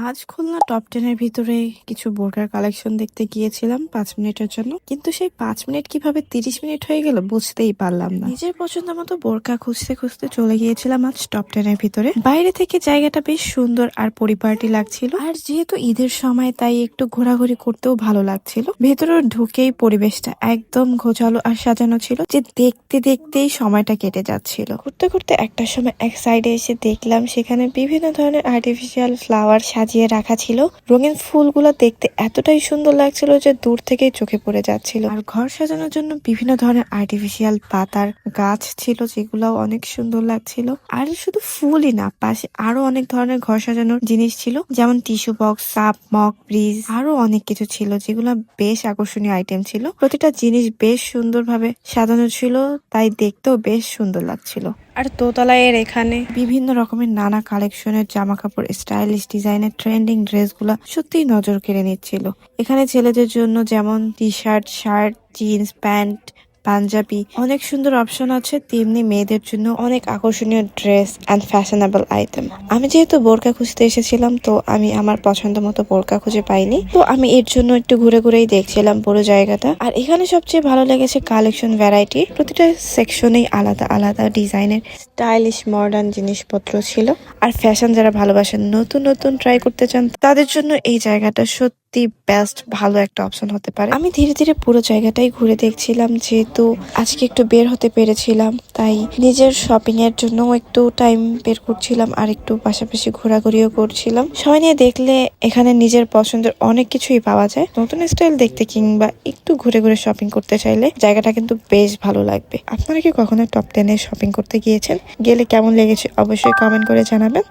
আজ খুলনা টপ 10 এর ভিতরে কিছু বোরকার কালেকশন দেখতে গিয়েছিলাম 5 মিনিটের জন্য, কিন্তু সেই 5 মিনিট কিভাবে 30 মিনিট হয়ে গেল বুঝতেই পারলাম না। নিজের পছন্দ মতো বোরকা খুঁজতে খুঁজতে চলে গিয়েছিলাম আজ টপ 10 এর ভিতরে। বাইরে থেকে জায়গাটা বেশ সুন্দর আর পরিপাটি লাগছিল, আর যেহেতু ঈদের সময় তাই একটু ঘোরাঘুরি করতেও ভালো লাগছিল। ভেতরে ঢুকেই পরিবেশটা একদম গোছালো আর সাজানো ছিল যে দেখতে দেখতেই সময়টা কেটে যাচ্ছিল। ঘুরতে ঘুরতে একটা সময় এক সাইডে এসে দেখলাম সেখানে বিভিন্ন ধরনের আর্টিফিশিয়াল ফ্লাওয়ার সাজিয়ে রাখা ছিল। রঙিন ফুলগুলো দেখতে এতটাই সুন্দর লাগছিল যে দূর থেকেই চোখে পড়ে যাচ্ছিল। আর ঘর সাজানোর জন্য বিভিন্ন ধরনের আর্টিফিশিয়াল পাতার গাছ ছিল, যেগুলো অনেক সুন্দর লাগছিল। আর শুধু ফুলই না, পাশে আরো অনেক ধরনের ঘর সাজানোর জিনিস ছিল, যেমন tissue box, cup, mug, bridge, আরো অনেক কিছু ছিল যেগুলো বেশ আকর্ষণীয় আইটেম ছিল। প্রতিটা জিনিস বেশ সুন্দরভাবে সাজানো ছিল, তাই দেখতেও বেশ সুন্দর লাগছিল। আর দোতলায় এর এখানে বিভিন্ন রকমের নানা কালেকশনের জামা কাপড়, স্টাইলিশ ডিজাইনের ট্রেন্ডিং ড্রেসগুলা সত্যিই নজর কেড়ে নিচ্ছিল। এখানে ছেলেদের জন্য যেমন T shirt, shirt, jeans, pant, panjabi অনেক সুন্দর অপশন আছে, তেমনি মেয়েদের জন্য অনেক আকর্ষণীয় ড্রেস অ্যান্ড ফ্যাশনেবল আইটেম। আমি যেহেতু বোরকা খুঁজতে এসেছিলাম, তো আমি আমার পছন্দ মতো বোরকা খুঁজে পাইনি, তো আমি এর জন্য একটু ঘুরে ঘুরেই দেখছিলাম পুরো জায়গাটা। আর এখানে সবচেয়ে ভালো লেগেছে কালেকশন ভ্যারাইটি। প্রতিটা সেকশনেই আলাদা আলাদা ডিজাইনের স্টাইলিশ মডার্ন জিনিসপত্র ছিল। আর ফ্যাশন যারা ভালোবাসেন, নতুন নতুন ট্রাই করতে চান, তাদের জন্য এই জায়গাটা সত্যি বেস্ট, ভালো একটা অপশন হতে পারে। আমি ধীরে ধীরে পুরো জায়গাটাই ঘুরে দেখছিলাম, যেহেতু আজকে একটু বের হতে পেরেছিলাম, তাই নিজের শপিং এর জন্য একটু টাইম বের করছিলাম আর একটু পাশাপাশি ঘোরাঘুরিও করছিলাম। সবাই নিয়ে দেখলে এখানে নিজের পছন্দের অনেক কিছুই পাওয়া যায়। নতুন স্টাইল দেখতে কিংবা একটু ঘুরে ঘুরে শপিং করতে চাইলে জায়গাটা কিন্তু বেশ ভালো লাগবে। আপনারা কি কখনো টপ 10 এ শপিং করতে গিয়েছেন? গেলে কেমন লেগেছে অবশ্যই কমেন্ট করে জানাবেন।